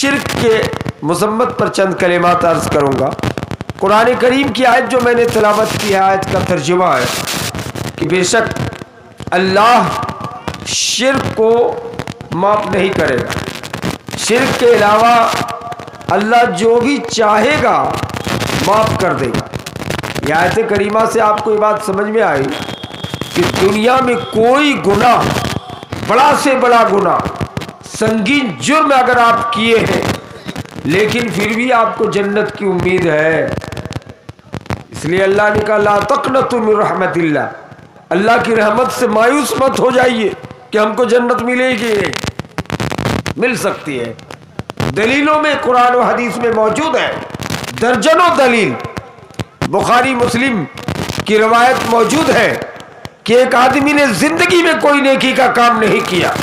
शिर्क के मजम्मत पर चंद कलिमात अर्ज करूँगा। कुरान करीम की आयत जो मैंने तिलावत की है, आयत का तर्जुमा है कि बेशक अल्लाह शिर्क को माफ़ नहीं करेगा। शिर्क के अलावा अल्लाह जो भी चाहेगा माफ़ कर देगा। यह आयत करीमा से आपको ये बात समझ में आई कि दुनिया में कोई गुनाह, बड़ा से बड़ा गुनाह, संगीन जुर्म अगर आप किए हैं लेकिन फिर भी आपको जन्नत की उम्मीद है, इसलिए अल्लाह ने कहा ला तक़नतु मिन रहमतिल्लाह, अल्लाह की रहमत से मायूस मत हो जाइए कि हमको जन्नत मिलेगी, मिल सकती है। दलीलों में कुरान और हदीस में मौजूद है, दर्जनों दलील। बुखारी मुस्लिम की रवायत मौजूद है कि एक आदमी ने जिंदगी में कोई नेकी का काम नहीं किया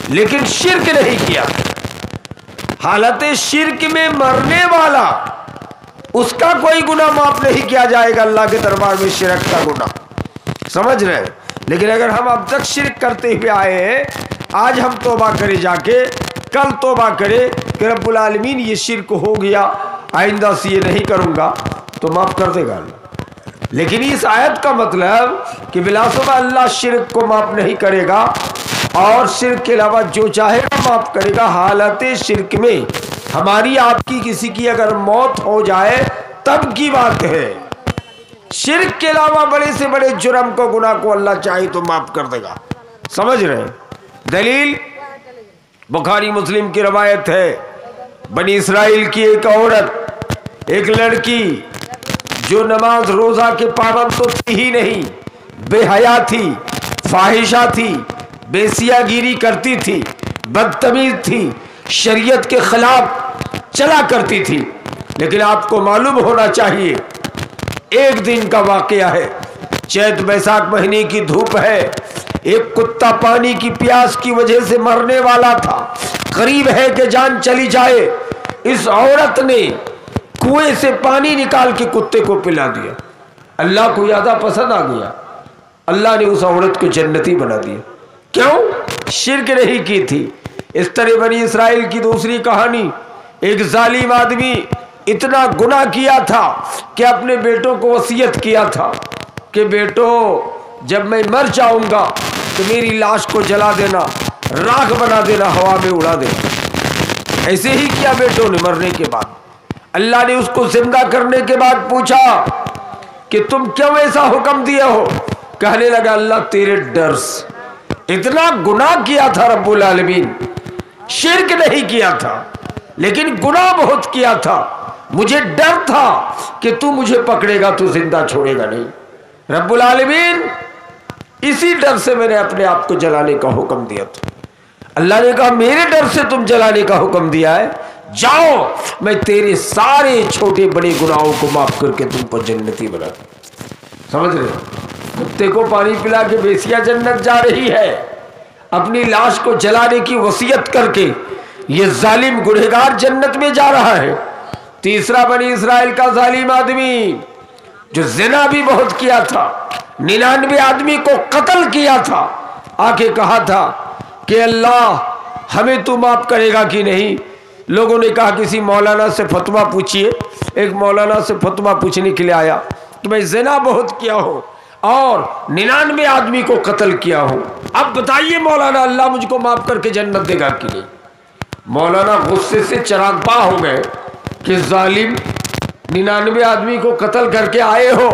लेकिन शिर्क नहीं किया। हालत शिर्क में मरने वाला, उसका कोई गुनाह माफ नहीं किया जाएगा अल्लाह के दरबार में, शिर्क का गुनाह। समझ रहे हैं? लेकिन अगर हम अब तक शिर्क करते हुए आए हैं, आज हम तौबा करें जाके, कल तौबा करें कि रब्बुल आलमीन ये शिर्क हो गया, आइंदा से ये नहीं करूँगा, तो माफ़ कर देगा अल्लाह। लेकिन इस आयत का मतलब कि बिलाशुबा अल्लाह शिर्क को माफ़ नहीं करेगा और शिर्क के अलावा जो चाहेगा माफ़ करेगा। हालत शिर्क में हमारी आपकी किसी की अगर मौत हो जाए तब की बात है। शिर्क के अलावा बड़े से बड़े जुर्म को, गुनाह को अल्लाह चाहे तो माफ़ कर देगा। समझ रहे हैं? दलील बुखारी मुस्लिम की रवायत है, बनी इसराइल की एक औरत, एक लड़की जो नमाज रोज़ा के पाबंद तो थी ही नहीं, बेहया थी, फाहिशा थी, बेसियागिरी करती थी, बदतमीज थी, शरीयत के खिलाफ चला करती थी। लेकिन आपको मालूम होना चाहिए, एक दिन का वाकया है, चैत बैसाख महीने की धूप है, एक कुत्ता पानी की प्यास की वजह से मरने वाला था, करीब है कि जान चली जाए। इस औरत ने कुएं से पानी निकाल के कुत्ते को पिला दिया। अल्लाह को ज्यादा पसंद आ गया, अल्लाह ने उस औरत को जन्नती बना दिया। क्यों? शिर्क नहीं की थी। इस तरह बनी इसराइल की दूसरी कहानी, एक जालिम आदमी इतना गुनाह किया था कि अपने बेटों को वसीयत किया था कि बेटो जब मैं मर जाऊंगा तो मेरी लाश को जला देना, राख बना देना, हवा में उड़ा देना। ऐसे ही किया बेटों ने मरने के बाद। अल्लाह ने उसको जिंदा करने के बाद पूछा कि तुम क्यों ऐसा हुक्म दिए हो? कहने लगा अल्लाह तेरे डर से। इतना गुनाह किया था रब्बुल आलमीन, शिर्क नहीं किया था लेकिन गुनाह बहुत किया था, मुझे डर था कि तू मुझे पकड़ेगा, तू जिंदा छोड़ेगा नहीं। रब्बुल आलमीन इसी डर से मैंने अपने आप को जलाने का हुक्म दिया था। अल्लाह ने कहा मेरे डर से तुम जलाने का हुक्म दिया है, जाओ मैं तेरे सारे छोटे बड़े गुनाहों को माफ करके तुमको जन्नती बना। समझ रहे? कुत्ते को पानी पिला के बेसिया जन्नत जा रही है, अपनी लाश को जलाने की वसीयत करके ये जालिम गुनहगार जन्नत में जा रहा है। तीसरा बनी इसराइल का जालिम आदमी जो जिना भी बहुत किया था, 99 आदमी को कत्ल किया था, आके कहा था कि अल्लाह हमें तू माफ करेगा कि नहीं। लोगों ने कहा किसी मौलाना से फतवा पूछिए। एक मौलाना से फतवा पूछने के लिए आया कि मैं जिना बहुत किया हूँ और 99 आदमी को कत्ल किया हूँ, अब बताइए मौलाना अल्लाह मुझको माफ करके जन्नत देगा कि नहीं। मौलाना गुस्से से चरागबा हो गए कि जालिम 99 आदमी को कत्ल करके आए हो।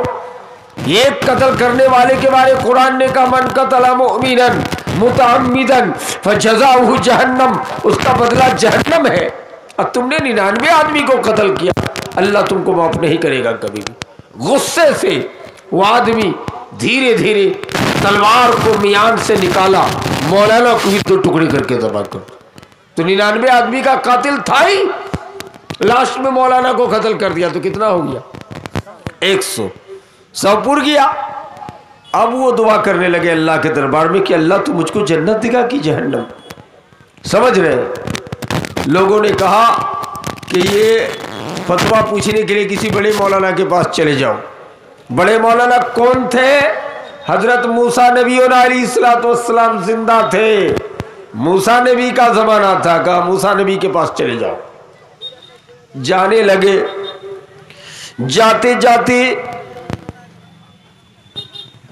एक कत्ल करने वाले के बारे कुरान ने कहा मन कतला मुमिनन मुतअम्मिदन फजज़ाउहु जहन्नम, उसका बदला जहन्नम है। अब तुमने 99 आदमी को कत्ल किया, अल्लाह तुमको माफ नहीं करेगा कभी भी। गुस्से से वो आदमी धीरे धीरे तलवार को मियान से निकाला, मौलाना को भी 2 टुकड़े करके दबा कर। तो 99 आदमी का कातिल था ही, लास्ट में मौलाना को कत्ल कर दिया तो कितना हो गया? 100 पुर गया। अब वो दुआ करने लगे अल्लाह के दरबार में कि अल्लाह तू मुझको जन्नत देगा कि जहन्नम। समझ रहे? लोगों ने कहा कि ये फतवा पूछने के लिए किसी बड़े मौलाना के पास चले जाओ। बड़े मौलाना कौन थे? हजरत मूसा नबी अलैहिस्सलाम जिंदा थे। मूसा नबी का जमाना था, कहा मूसा नबी के पास चले जाओ। जाने लगे। जाते जाते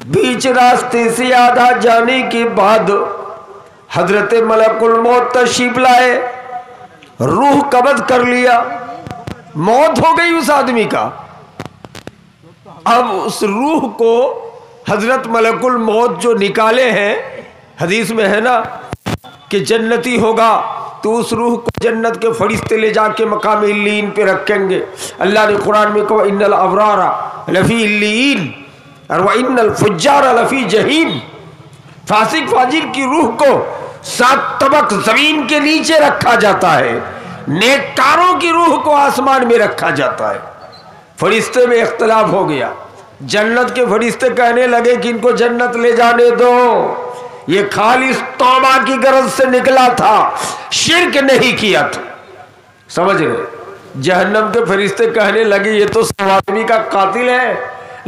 बीच रास्ते से आधा जाने के बाद हजरत मलकुल मौत तशरीफ लाए, रूह कब्ज कर लिया, मौत हो गई उस आदमी का। अब उस रूह को हजरत मलकुल मौत जो निकाले हैं, हदीस में है ना कि जन्नती होगा तो उस रूह को जन्नत के फरिश्ते ले जाके मकाम इल्लीन पे रखेंगे। अल्लाह ने कुरान में कहा इन्नल अबरारा लफी इल्लीन और व इन्नल फुज्जारा लफी जहीम। फासिक फाजिर की रूह को 7 तबक जमीन के नीचे रखा जाता है, नेककारों की रूह को आसमान में रखा जाता है। फरिश्ते में इख्तलाफ हो गया। जन्नत के फरिश्ते कहने लगे कि इनको जन्नत ले जाने दो, ये खालिस तौबा की गरज से निकला था, शिर्क नहीं किया था। समझ रहे? जहन्नम के फरिश्ते कहने लगे ये तो सब आदमी का कातिल है,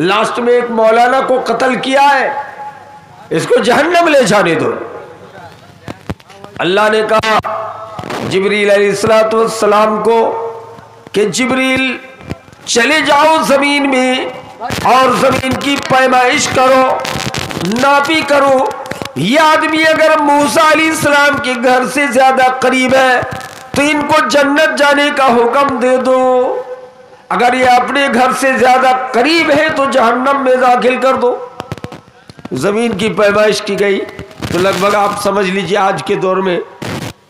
लास्ट में एक मौलाना को कत्ल किया है, इसको जहन्नम ले जाने दो। अल्लाह ने कहा जिब्रील अलैहिस्सलाम को कि जिब्रील चले जाओ जमीन में और जमीन की पैमाइश करो, नापी करो। ये आदमी अगर मूसा अलैहिस्सलाम के घर से ज्यादा करीब है तो इनको जन्नत जाने का हुक्म दे दो, अगर ये अपने घर से ज्यादा करीब है तो जहन्नम में दाखिल कर दो। जमीन की पैमाइश की गई तो लगभग आप समझ लीजिए आज के दौर में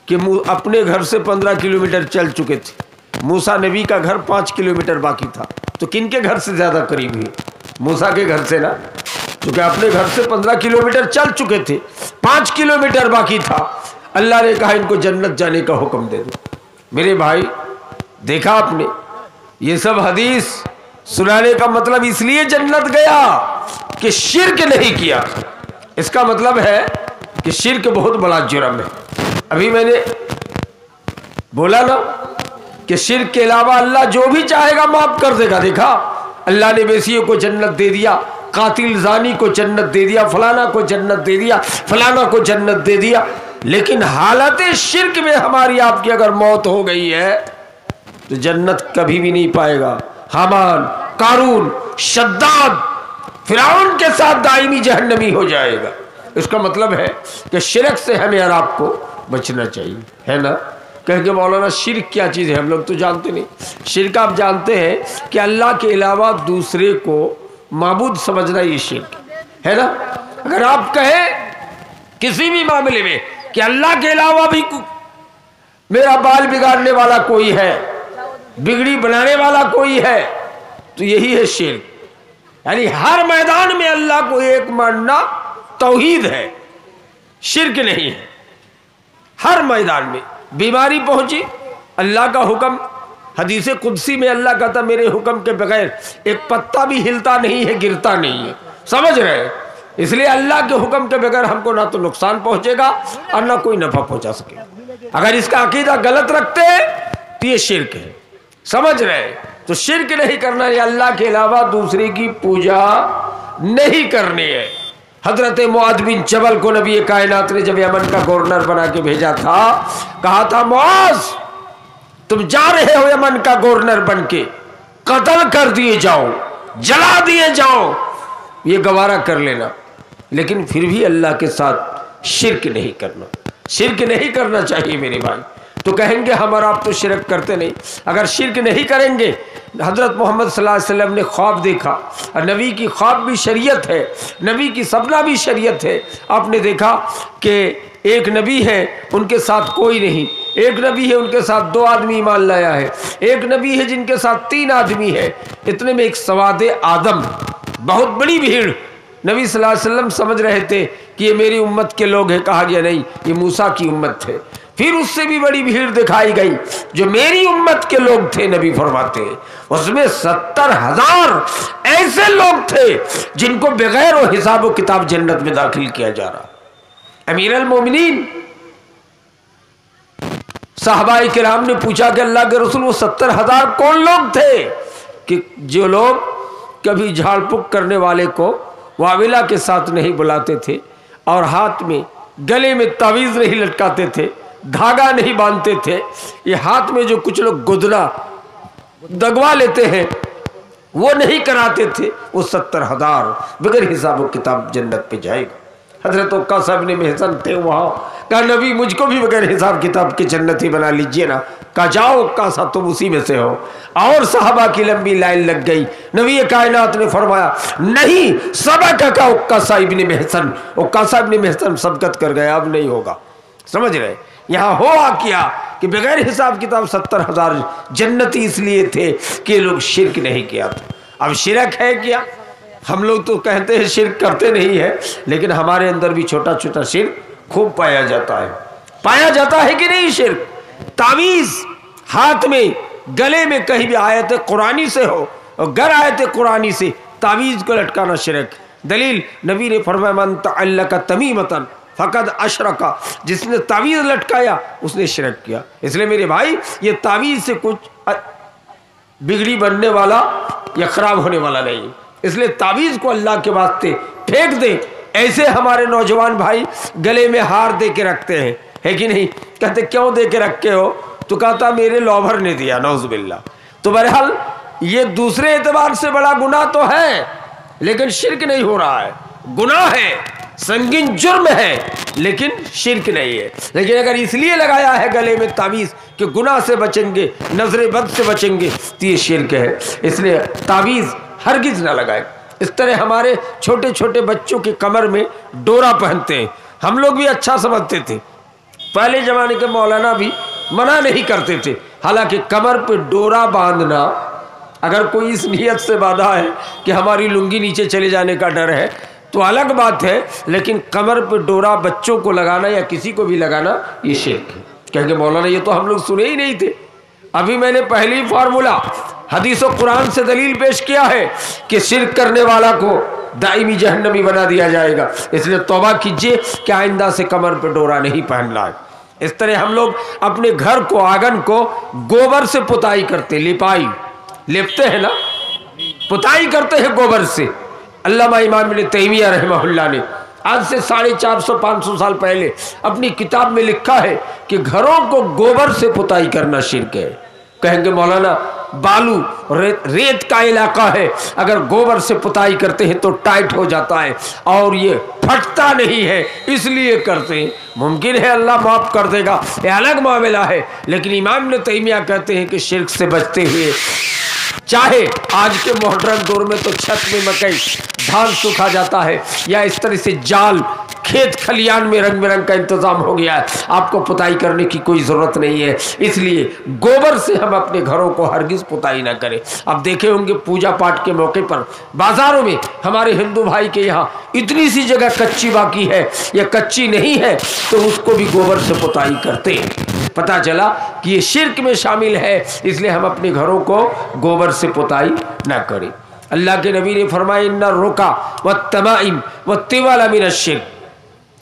कि अपने घर से 15 किलोमीटर चल चुके थे। मूसा नबी का घर 5 किलोमीटर बाकी था, तो किनके घर से ज्यादा करीब हुई? मूसा के घर से ना, क्योंकि अपने घर से 15 किलोमीटर चल चुके थे, 5 किलोमीटर बाकी था। अल्लाह ने कहा इनको जन्नत जाने का हुक्म दे दो। मेरे भाई देखा आपने, ये सब हदीस सुनाने का मतलब इसलिए जन्नत गया कि शिर्क नहीं किया। इसका मतलब है कि शिर्क बहुत बड़ा जुर्म है। अभी मैंने बोला ना कि शिर्क के अलावा अल्लाह जो भी चाहेगा माफ कर देगा। देखा अल्लाह ने बेसियों को जन्नत दे दिया, कातिल जानी को जन्नत दे दिया, फलाना को जन्नत दे दिया, फलाना को जन्नत दे दिया। लेकिन हालत शिर्क में हमारी आपकी अगर मौत हो गई है तो जन्नत कभी भी नहीं पाएगा। हामान, कारून, शद्दाद, फिरौन के साथ दायमी जहन्नमी हो जाएगा। इसका मतलब है कि शिर्क से हमें और आपको बचना चाहिए, है ना? कहेंगे मौलाना शिर्क क्या चीज़ है, हम लोग तो जानते नहीं। शिर्क आप जानते हैं कि अल्लाह के अलावा दूसरे को माबूद समझना, ये शिर्क है ना। अगर आप कहें किसी भी मामले में कि अल्लाह के अलावा भी मेरा बाल बिगाड़ने वाला कोई है, बिगड़ी बनाने वाला कोई है, तो यही है शिर्क। यानी हर मैदान में अल्लाह को एक मानना तौहीद है, शिर्क नहीं है। हर मैदान में बीमारी पहुंची, अल्लाह का हुक्म, हदीस कुदसी में अल्लाह कहता मेरे हुक्म के बगैर एक पत्ता भी हिलता नहीं है, गिरता नहीं है। समझ रहे? इसलिए अल्लाह के हुक्म के बगैर हमको ना तो नुकसान पहुंचेगा और ना कोई नफा पहुंचा सकेगा। अगर इसका अकीदा गलत रखते हैं तो ये शिर्क है। समझ रहे? तो शिर्क नहीं करना है, अल्लाह के अलावा दूसरे की पूजा नहीं करनी है। हजरत मुआद बिन जबल को नबी कायनात ने जब यमन का गवर्नर बना के भेजा था, कहा था मुआज तुम जा रहे हो यमन का गवर्नर बन के, कत्ल कर दिए जाओ, जला दिए जाओ, ये गवारा कर लेना, लेकिन फिर भी अल्लाह के साथ शिर्क नहीं करना। शिर्क नहीं करना चाहिए मेरे भाई। तो कहेंगे हम और आप तो शिर्क करते नहीं। अगर शिर्क नहीं करेंगे, हजरत मोहम्मद सल्लल्लाहु अलैहि वसल्लम ने ख्वाब देखा, और नबी की ख्वाब भी शरीयत है, नबी की सपना भी शरीयत है। आपने देखा कि एक नबी है उनके साथ कोई नहीं, एक नबी है उनके साथ 2 आदमी ईमान लाया है, एक नबी है जिनके साथ 3 आदमी है। इतने में एक सवादे आदम, बहुत बड़ी भीड़, नबी सल्लल्लाहु अलैहि वसल्लम समझ रहे थे कि ये मेरी उम्मत के लोग हैं। कहा गया नहीं, ये मूसा की उम्मत थे। फिर उससे भी बड़ी भीड़ दिखाई गई जो मेरी उम्मत के लोग थे। नबी फरमाते हैं उसमें 70,000 ऐसे लोग थे जिनको बगैर वो हिसाब व किताब जन्नत में दाखिल किया जा रहा। अमीर अल मोमिनीन साहबाए किराम ने पूछा कि अल्लाह के रसूल वो 70,000 कौन लोग थे? कि जो लोग कभी झाड़ फूक करने वाले को वाविला के साथ नहीं बुलाते थे, और हाथ में गले में तावीज़ नहीं लटकाते थे, धागा नहीं बांधते थे। ये हाथ में जो कुछ लोग गुदना दगवा लेते हैं, वो नहीं कराते थे। वो 70,000 बगैर हिसाब किताब जन्नत पे जाएगा। हजरत उक्का साहब ने मेहसन थे वहाँ, कहा नबी मुझको भी बगैर हिसाब किताब के जन्नती बना लीजिए ना। कहा जाओ उक्का साहब तुम उसी में से हो। और साहबा की लंबी लाइन लग गई। नबी कायनात ने फरमाया नहीं, सबक का उक्का साहब ने मेहसन, उक्का साहब ने मेहसन सबकत कर गया, अब नहीं होगा। समझ रहे, यहाँ हुआ क्या कि बगैर हिसाब किताब 70,000 जन्नती इसलिए थे कि लोग शिरक नहीं किया था। अब शिरक है क्या? हम लोग तो कहते हैं शिरक करते नहीं है, लेकिन हमारे अंदर भी छोटा छोटा शिरक खूब पाया जाता है। पाया जाता है कि नहीं शिरक? तावीज़ हाथ में, गले में कहीं भी आयत कुरानी से हो और गर आयत कुरानी से तावीज़ को लटकाना शिरक। दलील नबी ने फरमाया मन तअल्लक़ तमीमतन फ़क़द अशरका, जिसने तावीज़ लटकाया उसने शिरक किया। इसलिए मेरे भाई ये तावीज़ से कुछ बिगड़ी बनने वाला या ख़राब होने वाला नहीं, इसलिए तावीज़ को अल्लाह के वास्ते फेंक दे। ऐसे हमारे नौजवान भाई गले में हार दे के रखते हैं, है कि नहीं? कहते क्यों दे के रखे हो? तो कहता मेरे लौभर ने दिया, नौज़ुबिल्लाह। तो बहरहाल ये दूसरे एतबार से बड़ा गुनाह तो है, लेकिन शिरक नहीं हो रहा है। गुनाह है, संगीन जुर्म है, लेकिन शिरक नहीं है। लेकिन अगर इसलिए लगाया है गले में तावीज़ कि गुनाह से बचेंगे, नजर बद से बचेंगे, तो ये शिरक है। इसलिए तावीज़ हरगिज़ ना लगाए। इस तरह हमारे छोटे छोटे बच्चों के कमर में डोरा पहनते हैं, हम लोग भी अच्छा समझते थे। पहले ज़माने के मौलाना भी मना नहीं करते थे। हालांकि कमर पे डोरा बांधना, अगर कोई इस नियत से बांधा है कि हमारी लुंगी नीचे चले जाने का डर है तो अलग बात है, लेकिन कमर पे डोरा बच्चों को लगाना या किसी को भी लगाना ये शिरक है। कहेंगे मौलाना ये तो हम लोग सुने ही नहीं थे। अभी मैंने पहली फार्मूला हदीस और कुरान से दलील पेश किया है कि शिरक करने वाला को दाइमी जहन्नमी बना दिया जाएगा। इसलिए तौबा कीजिए कि आइंदा से कमर पे डोरा नहीं पहनना है। इस तरह हम लोग अपने घर को, आंगन को गोबर से पुताई करते, लिपाई लेपते हैं ना, पुताई करते हैं गोबर से। अल्लामा इमाम इब्न तैमिया रहमहुल्लाह ने आज से 450-500 साल पहले अपनी किताब में लिखा है कि घरों को गोबर से पुताई करना शिरक है। कहेंगे मौलाना बालू रेत का इलाका है, अगर गोबर से पुताई करते हैं तो टाइट हो जाता है और ये फटता नहीं है, इसलिए करते हैं। मुमकिन है अल्लाह माफ़ कर देगा, ये अलग मामला है। लेकिन इमाम इब्न तैमिया कहते हैं कि शिरक से बचते हुए, चाहे आज के मॉडर्न दौर में तो छत में मकई धान सूखा जाता है, या इस तरह से जाल खेत खलियान में रंग बिरंग का इंतजाम हो गया है, आपको पुताई करने की कोई ज़रूरत नहीं है। इसलिए गोबर से हम अपने घरों को हरगिज़ पुताई ना करें। अब देखे होंगे पूजा पाठ के मौके पर बाज़ारों में हमारे हिंदू भाई के यहाँ इतनी सी जगह कच्ची बाकी है या कच्ची नहीं है तो उसको भी गोबर से पुताई करते हैं। पता चला कि ये शिरक में शामिल है, इसलिए हम अपने घरों को गोबर से पुताई ना करें। अल्लाह के नबी ने फरमाया इन्ना रुका व तमाइम व तिवाला मिन शिरक,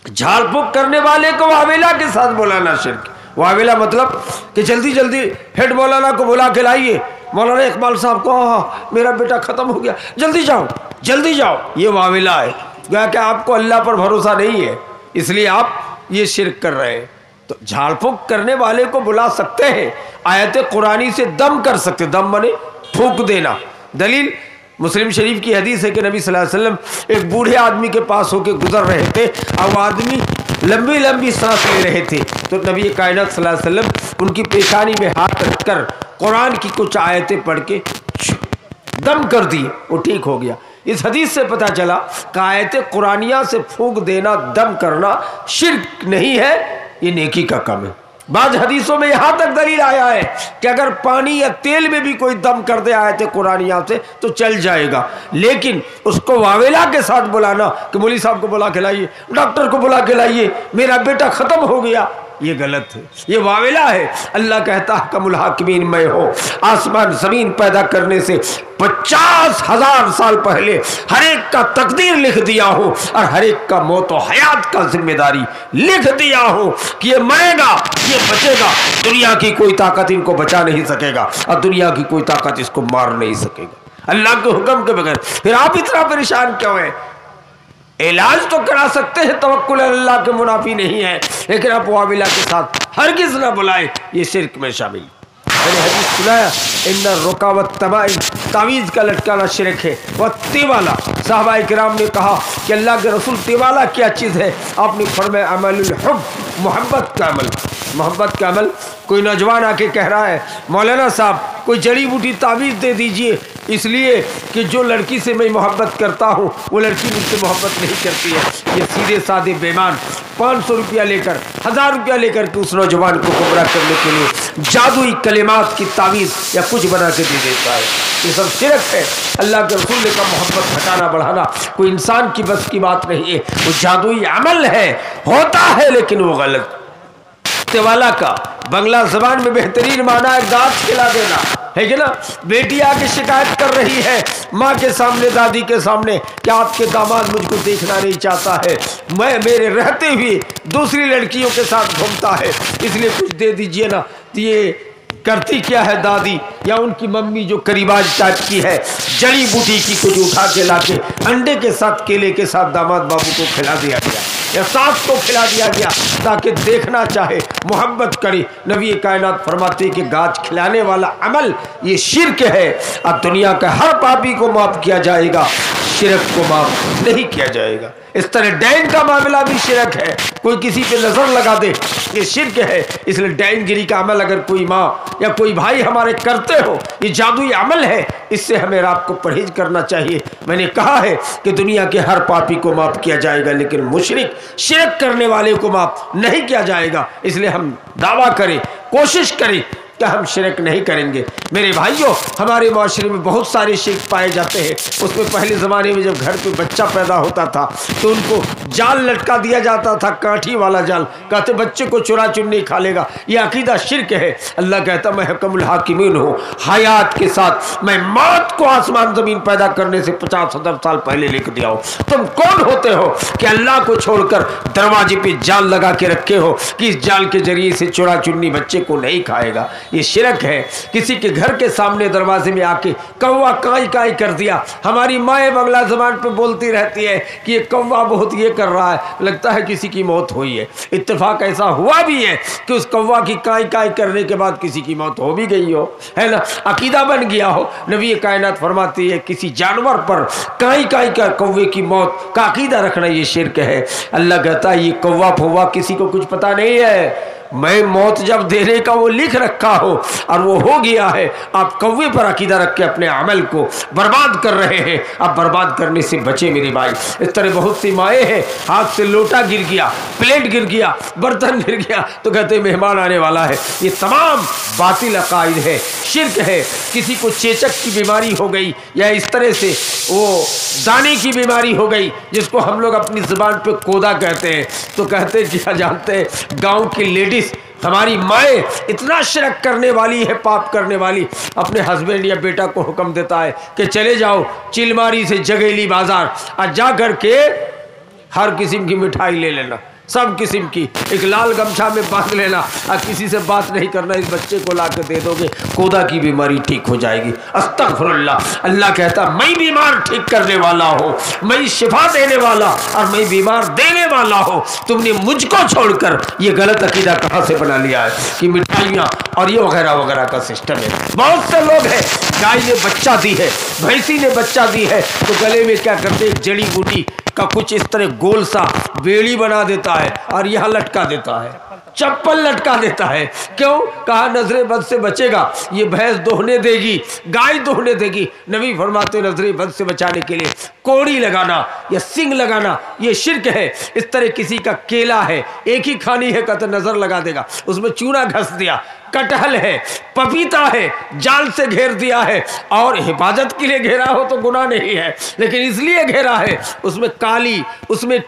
झाड़ फूक करने वाले को वावेला के साथ बुलाना शिरक। वावेला मतलब कि जल्दी जल्दी हेड मौलाना को बुला के लाइए, मौलाना इकबाल साहब को, हाँ मेरा बेटा ख़त्म हो गया, जल्दी जाओ जल्दी जाओ, ये वावेला है। क्या आपको अल्लाह पर भरोसा नहीं है, इसलिए आप ये शिरक कर रहे हैं। तो झाड़ फूक करने वाले को बुला सकते हैं, आयत कुरानी से दम कर सकते, दम माने फूक देना। दलील मुस्लिम शरीफ की हदीस है कि नबी सल्लल्लाहु अलैहि वसल्लम एक बूढ़े आदमी के पास होकर गुजर रहे थे और वो आदमी लंबी लंबी सांस ले रहे थे, तो नबी कायनात सल्लल्लाहु अलैहि वसल्लम उनकी पेशानी में हाथ रखकर कुरान की कुछ आयतें पढ़ के दम कर दिए, वो ठीक हो गया। इस हदीस से पता चला कि आयत कुरानिया से फूंक देना, दम करना शिरक नहीं है, ये नेकी का काम है। बाद हदीसों में यहाँ तक दलील आया है कि अगर पानी या तेल में भी कोई दम कर दे आयत कुरानिया से तो चल जाएगा, लेकिन उसको वावेला के साथ बुलाना कि मौलवी साहब को बुला के लाइए, डॉक्टर को बुला के लाइए, मेरा बेटा ख़त्म हो गया, ये गलत है, ये वावेला है। अल्लाह कहता है कमुल हाकिमीन मैं हो, आसमान ज़मीन पैदा करने से 50,000 साल पहले हर एक का तकदीर लिख दिया हो और हर एक का मौत और हयात का जिम्मेदारी लिख दिया हो कि ये मरेगा ये बचेगा, दुनिया की कोई ताकत इनको बचा नहीं सकेगा और दुनिया की कोई ताकत इसको मार नहीं सकेगा अल्लाह के हुक्म के बगैर। फिर आप इतना परेशान क्यों हैं? इलाज तो करा सकते हैं, तवक्कुल अल्लाह के मुनाफी नहीं है, लेकिन आप वाविला के साथ हरगिज़ ना बुलाए, ये शिरक में शामिल। मैंने हदीस सुनाया, इन्ना रुकावत तबाई, तावीज़ का लटकाना शिरक है। वह तिवाला, साहबा किराम ने कहा कि अल्लाह के रसूल तिवाला क्या चीज़ है? आपने फरमाया अमलुल हुब, मोहब्बत का अमल। मोहब्बत का अमल। कोई नौजवान आके कह रहा है मौलाना साहब कोई जड़ी बूटी तावीज़ दे दीजिए, इसलिए कि जो लड़की से मैं मोहब्बत करता हूँ वो लड़की मुझसे मोहब्बत नहीं करती है। ये सीधे साधे बेईमान 500 रुपया लेकर, 1000 रुपया लेकर के उस नौजवान को गुमराह करने के लिए जादुई कलिमात की तावीज़ या कुछ बना के दे देता है। ये सब शिरक है। अल्लाह के रसूल ने कहा मोहब्बत घटाना बढ़ाना कोई इंसान की बस की बात नहीं है, वो जादुई अमल है, होता है लेकिन वो गलत। तिवाला का बंगला ज़बान में बेहतरीन माना है गाछ खिला देना, है कि ना। बेटी आके शिकायत कर रही है माँ के सामने, दादी के सामने, कि आपके दामाद मुझको देखना नहीं चाहता है, मैं मेरे रहते हुए दूसरी लड़कियों के साथ घूमता है, इसलिए कुछ दे दीजिए ना। तो ये करती क्या है दादी या उनकी मम्मी जो करीबाज टाइप की है, जड़ी बूटी की कुछ उठा के लाके अंडे के साथ केले के साथ दामाद बाबू को खिला दिया गया या सास को खिला दिया गया ताकि देखना चाहे, मोहब्बत करी। नबी कायनात फरमाते कि गाछ खिलाने वाला अमल ये शिरक है। अब दुनिया का हर पापी को माफ़ किया जाएगा, शिरक को माफ़ नहीं किया जाएगा। इस तरह डैन का मामला भी शिरक है। कोई किसी पे नज़र लगा दे ये शिरक है। इसलिए डैनगिरी का अमल अगर कोई माँ या कोई भाई हमारे करते हो, ये जादुई अमल है, इससे हमें आपको परहेज करना चाहिए। मैंने कहा है कि दुनिया के हर पापी को माफ़ किया जाएगा, लेकिन मुशरिक शिरक करने वाले को माफ़ नहीं किया जाएगा। इसलिए हम दावा करें, कोशिश करें कि हम शिरक नहीं करेंगे। मेरे भाइयों, हमारे माशरे में बहुत सारे शिरक पाए जाते हैं। उसमें पहले ज़माने में जब घर पे बच्चा पैदा होता था तो उनको जाल लटका दिया जाता था, काठी वाला जाल, कहते बच्चे को चुरा चुन नहीं खा लेगा। यह अकीदा शिरक है। अल्लाह कहता मैं हुक्मुल हाकिमीन हूँ, हयात के साथ मैं मौत को आसमान ज़मीन पैदा करने से 50,000 साल पहले लिख दिया हो। तुम कौन होते हो कि अल्लाह को छोड़कर दरवाजे पर जाल लगा के रखे हो कि इस जाल के जरिए से चुरा चुन्नी बच्चे को नहीं खाएगा। ये शिरक है। किसी के घर के सामने दरवाजे में आके कौवा काई काई कर दिया। हमारी माएँ बंगला ज़बान पे बोलती रहती है कि ये कौवा बहुत ये कर रहा है, लगता है किसी की मौत हुई है। इत्तेफाक ऐसा हुआ भी है कि उस कौवा की काई काई करने के बाद किसी की मौत हो भी गई हो, है ना, अकीदा बन गया हो। नबी कायनात फरमाती है किसी जानवर पर काई काई का कौवे की मौत का अकीदा रखना ये शिरक है। अल्लाह कहता है ये कौवा फौवा किसी को कुछ पता नहीं है, मैं मौत जब देने का वो लिख रखा हो और वो हो गया है, आप कौवे पर अकीदा रख के अपने अमल को बर्बाद कर रहे हैं। आप बर्बाद करने से बचे मेरे भाई। इस तरह बहुत सी माएँ हैं, हाथ से लोटा गिर गया, प्लेट गिर गया, बर्तन गिर गया तो कहते मेहमान आने वाला है। ये तमाम बातिल अकायद है, शिरक है। किसी को चेचक की बीमारी हो गई या इस तरह से वो दाने की बीमारी हो गई, जिसको हम लोग अपनी ज़ुबान पे कोदा कहते हैं, तो कहते क्या जानते हैं, गाँव की लेडीज हमारी माएँ इतना शिरक करने वाली है, पाप करने वाली, अपने हस्बैंड या बेटा को हुक्म देता है कि चले जाओ चिलमारी से जगेली बाजार और जा कर के हर किस्म की मिठाई ले लेना, सब किस्म की, एक लाल गमछा में बांध लेना और किसी से बात नहीं करना, इस बच्चे को ला के दे दोगे, कोदा की बीमारी ठीक हो जाएगी। अस्तगफिरुल्लाह। अल्लाह कहता मैं बीमार ठीक करने वाला हूँ, मैं शिफा देने वाला और मैं बीमार देने वाला हूँ। तुमने मुझको छोड़कर ये गलत अकीदा कहाँ से बना लिया है कि मिठाइयाँ और ये वगैरह वगैरह का सिस्टम है। बहुत से लोग हैं, गाय ने बच्चा दी है, भैंसी ने बच्चा दी है, तो गले में क्या करते हैं, जड़ी बूटी का कुछ इस तरह गोल सा बेड़ी बना देता है और यहाँ लटका देता है, चप्पल लटका देता है। क्यों? कहा नजरे बद से बचेगा, ये भैंस दोहने देगी, गाय दोहने देगी। नबी फरमाते नजरे बद से बचाने के लिए कोड़ी लगाना या सिंग लगाना ये शिरक है। इस तरह किसी का केला है, एक ही खानी है, कहते नजर लगा देगा, उसमें चूना घस दिया, कटहल है, पपीता है, जाल से घेर दिया है, और हिफाजत के लिए घेरा हो तो गुनाह नहीं है, लेकिन इसलिए घेरा है उसमें काली, उसमें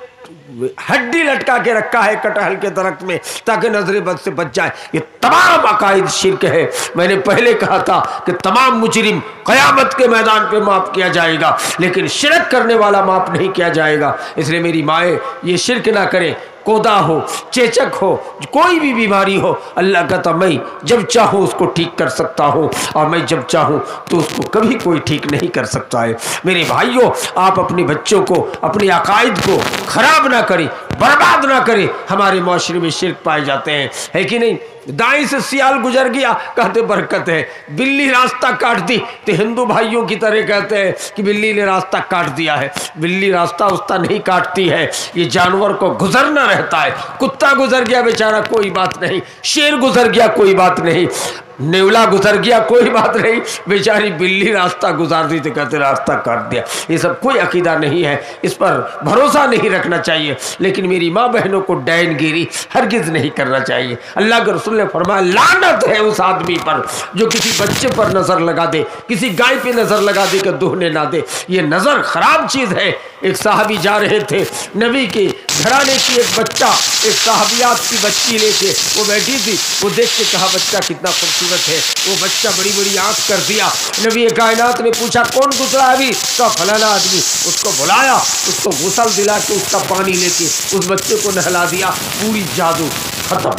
हड्डी लटका के रखा है कटहल के दरख्त में ताकि नजरे बद से बच जाए। ये तमाम अकायद शिरक है। मैंने पहले कहा था कि तमाम मुजरिम क़यामत के मैदान पे माफ़ किया जाएगा, लेकिन शिरक करने वाला माफ़ नहीं किया जाएगा। इसलिए मेरी माएँ ये शिरक ना करें। कोदा हो, चेचक हो, कोई भी बीमारी हो, अल्लाह कहता मैं जब चाहूँ उसको ठीक कर सकता हूँ और मैं जब चाहूँ तो उसको कभी कोई ठीक नहीं कर सकता है। मेरे भाइयों, आप अपने बच्चों को, अपने अकायद को ख़राब ना करें, बर्बाद ना करे। हमारे माशरे में शिर्क पाए जाते हैं, है कि नहीं। दाएं से सियाल गुजर गया, कहते बरकत है। बिल्ली रास्ता काट दी तो हिंदू भाइयों की तरह कहते हैं कि बिल्ली ने रास्ता काट दिया है। बिल्ली रास्ता उसका नहीं काटती है, ये जानवर को गुजरना रहता है। कुत्ता गुजर गया बेचारा कोई बात नहीं, शेर गुजर गया कोई बात नहीं, नेवला गुजर गया कोई बात नहीं, बेचारी बिल्ली रास्ता गुजार दी तो कहते रास्ता काट दिया। ये सब कोई अकीदा नहीं है, इस पर भरोसा नहीं रखना चाहिए। लेकिन मेरी माँ बहनों को डायनगिरी हरगिज नहीं करना चाहिए। अल्लाह के रसूल ने फरमाया लानत है उस आदमी पर जो किसी बच्चे पर नजर लगा दे, किसी गाय पे नजर लगा दे कि दुहने ना दे। ये नजर खराब चीज है। एक साहबी जा रहे थे, नबी के घराने की एक बच्चा, एक साहबियात की बच्ची लेके वो बैठी थी। वो देख के कहा बच्चा कितना खूबसूरत है। वो बच्चा बड़ी बड़ी आंख कर दिया। नबी कायनात ने पूछा कौन गुजरा अभी, तो फलाना आदमी। उसको बुलाया, उसको गुसल दिला के उसका पानी लेके उस बच्चे को नहला दिया। पूरी जादू खत्म,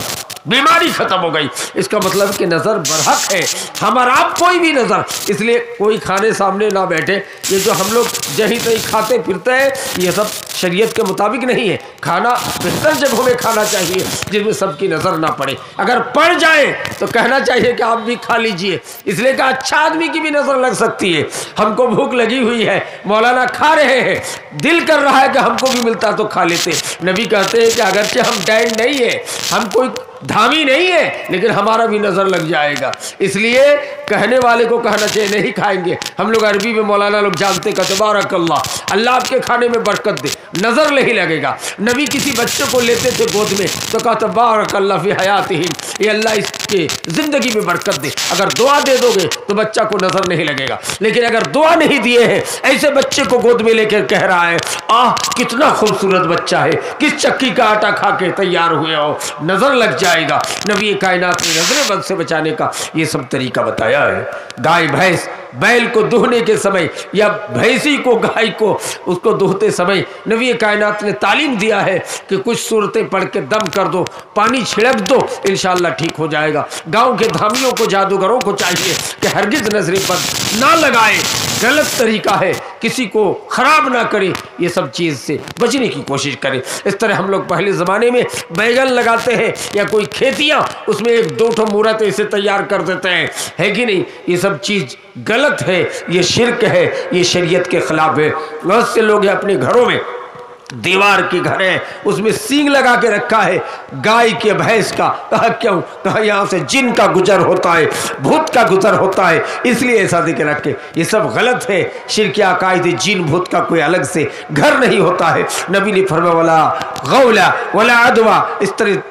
बीमारी खत्म हो गई। इसका मतलब कि नजर बरहक है, हमारा आप कोई भी नजर। इसलिए कोई खाने सामने ना बैठे। ये जो हम लोग जहीं तहीं खाते फिरते हैं ये सब शरीयत के मुताबिक नहीं है। खाना बेहतर जगहों में खाना चाहिए जिसमें सबकी नजर ना पड़े। अगर पड़ जाए तो कहना चाहिए कि आप भी खा लीजिए, इसलिए कि अच्छा आदमी की भी नजर लग सकती है। हमको भूख लगी हुई है, मौलाना खा रहे हैं, दिल कर रहा है कि हमको भी मिलता तो खा लेते। नबी कहते हैं कि अगरचे हम डैन नहीं है, हम कोई धामी नहीं है, लेकिन हमारा भी नजर लग जाएगा। इसलिए कहने वाले को कहना चाहिए नहीं खाएंगे। हम लोग अरबी में मौलाना लोग जानते कहते बारक अल्लाह, अल्लाह आपके खाने में बरकत दे, नजर नहीं लगेगा। नबी किसी बच्चे को लेते थे गोद में तो कहते बारक अल्लाह फी हयातिही, ये अल्लाह इसके जिंदगी में बरकत दे। अगर दुआ दे दोगे तो बच्चा को नजर नहीं लगेगा। लेकिन अगर दुआ नहीं दिए हैं, ऐसे बच्चे को गोद में लेकर कह रहा है आह कितना खूबसूरत बच्चा है, किस चक्की का आटा खा के तैयार हुए हो, नजर लग जाएगा। नबी कायनात ने नजर बद से बचाने का ये सब तरीका बताया है। गाय भैंस बैल को दुहने के समय या भैंसी को गाय को उसको दुहते समय नबी कायनात ने तालीम दिया है कि कुछ सूरतें पढ़ के दम कर दो, पानी छिड़क दो, इंशाअल्लाह ठीक हो जाएगा। गांव के धामियों को जादूगरों को चाहिए कि हरगिज नजरें बद ना लगाए, गलत तरीका है, किसी को खराब ना करे, ये सब चीज़ से बचने की कोशिश करें। इस तरह हम लोग पहले ज़माने में बैगन लगाते हैं या कोई खेतियाँ, उसमें एक दो ठो मूरत ऐसे तैयार कर देते हैं, है कि नहीं। ये सब चीज़ गलत है, ये शिर्क है, ये शरीयत के खिलाफ है। बहुत से लोग अपने घरों में दीवार की घर है, उसमें सींग लगा के रखा है गाय के भैंस का। कहा क्यों? कहा यहाँ से जिन का गुजर होता है, भूत का गुजर होता है, इसलिए ऐसा दिखे रखे। ये सब गलत है। शिरकी अकायदे जिन भूत का कोई अलग से घर नहीं होता है। नबी ने फरमाया वला गौला वला अदवा, इस तरह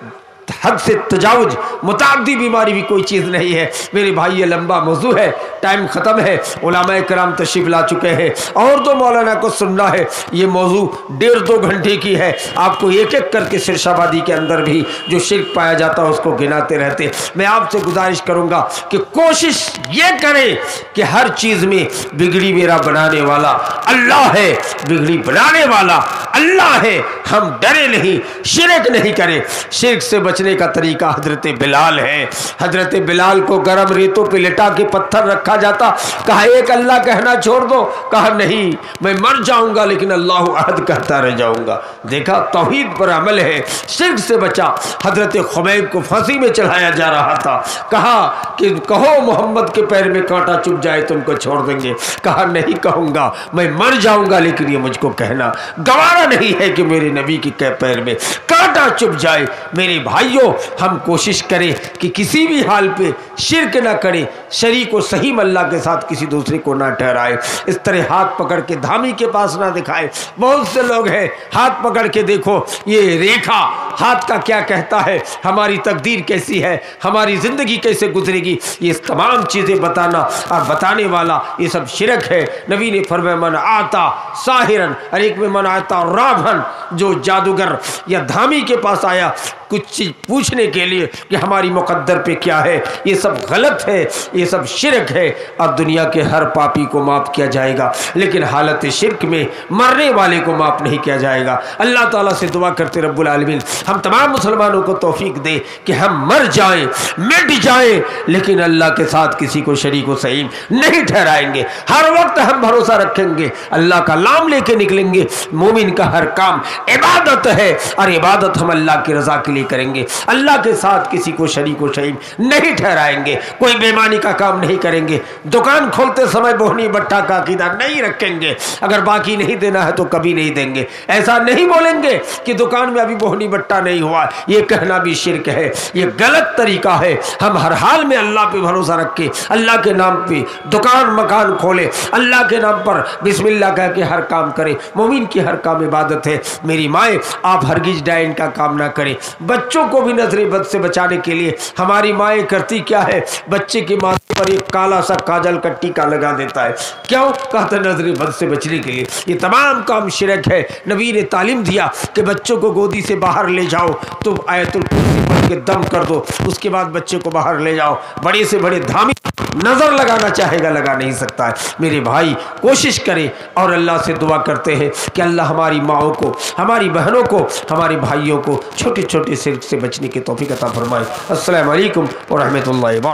हद से तजावुज मुताद्दी बीमारी भी कोई चीज़ नहीं है। मेरे भाई ये लंबा मौजू है, टाइम ख़त्म है, उलमाए कराम तशरीफ़ ला चुके हैं और तो मौलाना को सुनना है। ये मौजू 1.5-2 घंटे की है। आपको एक एक करके सिरशाबादी के अंदर भी जो शिर्क पाया जाता है उसको गिनाते रहते। मैं आपसे गुजारिश करूँगा कि कोशिश ये करें कि हर चीज़ में बिगड़ी मेरा बनाने वाला अल्लाह है, बिगड़ी बनाने वाला अल्लाह है। हम डरे नहीं, शिरक नहीं करें। शिर्क से बचने का तरीका हजरत बिलाल है। हजरत बिलाल को गरम रेतों पे लिटा के पत्थर रखा जाता, कहा एक अल्लाह कहना छोड़ दो, कहा नहीं मैं मर जाऊंगा लेकिन अल्लाह अहद कहता रह जाऊंगा। देखा तौहीद पर अमल है, शिर्क से बचा। हजरत खुबैब को फांसी में चढ़ाया जा रहा था, कहा कि कहो मोहम्मद के पैर में कांटा चुभ जाए तुमको छोड़ देंगे, कहा नहीं कहूंगा, मैं मर जाऊंगा लेकिन ये मुझको कहना गवारा नहीं है कि मेरे नबी के पैर में कांटा चुभ जाए। मेरे भाइयों हम कोशिश करें कि किसी भी हाल पे शिर्क ना करें, शरीक को सही अल्लाह के साथ किसी दूसरे को ना ठहराए। इस तरह हाथ पकड़ के धामी के पास ना दिखाए। बहुत से लोग हैं हाथ पकड़ के देखो ये रेखा हाथ का क्या कहता है, हमारी तकदीर कैसी है, हमारी ज़िंदगी कैसे गुजरेगी, ये तमाम चीज़ें बताना और बताने वाला ये सब शिरक है। नबी ने फरमाया मन आता साहिरन, और एक में मन आता राभन, जो जादूगर या धामी के पास आया कुछ चीज़ पूछने के लिए कि हमारी मुकद्दर पे क्या है। ये सब गलत है, ये सब शिरक है। और दुनिया के हर पापी को माफ़ किया जाएगा, लेकिन हालत शिरक में मरने वाले को माफ़ नहीं किया जाएगा। अल्लाह ताला से दुआ करते रब्बुल आलमीन हम तमाम मुसलमानों को तौफीक दे कि हम मर जाएं, मिट जाएं, लेकिन अल्लाह के साथ किसी को शरीक व सहीम नहीं ठहराएंगे। हर वक्त हम भरोसा रखेंगे, अल्लाह का नाम लेके निकलेंगे। मोमिन का हर काम इबादत है और इबादत हम अल्लाह की रज़ा के लिए करेंगे। अल्लाह के साथ किसी को शरीक व सहीम नहीं ठहराएंगे। कोई बेईमानी का काम नहीं करेंगे। दुकान खोलते समय बोहनी बट्टा का अकीदा नहीं रखेंगे। अगर बाकी नहीं देना है तो कभी नहीं देंगे। ऐसा नहीं बोलेंगे कि दुकान में अभी बोहनी बट्टा नहीं हुआ, ये कहना भी शिरक है, ये गलत तरीका है। हम हर हाल में अल्लाह पे भरोसा रख के अल्लाह के नाम पे दुकान मकान खोले, अल्लाह के नाम पर बिस्मिल्लाह कह के हर काम करें। मोमिन की हर काम इबादत है। मेरी माएँ, आप हरगिज डाइन का काम ना करें। बच्चों को भी नजर बद से बचाने के लिए हमारी माएँ करती क्या है, बच्चे के माथे पर एक काला सा काजल का टीका लगा देता है। क्यों? कहते नजर बद से बचने के लिए। ये तमाम काम शिरक है। नबी ने तालीम दिया कि बच्चों को गोदी से बाहर ले जाओ तो आयतुल कुर्सी पढ़ के दम कर दो, उसके बाद बच्चे को बाहर ले जाओ। बड़े से बड़े धामी नजर लगाना चाहेगा, लगा नहीं सकता है। मेरे भाई कोशिश करें और अल्लाह से दुआ करते हैं कि अल्लाह हमारी माओं को, हमारी बहनों को, हमारे भाइयों को छोटे छोटे शिरक से बचने की तौफीक अता फरमाए। अस्सलामु अलैकुम व रहमतुल्लाहि व बरकातहू।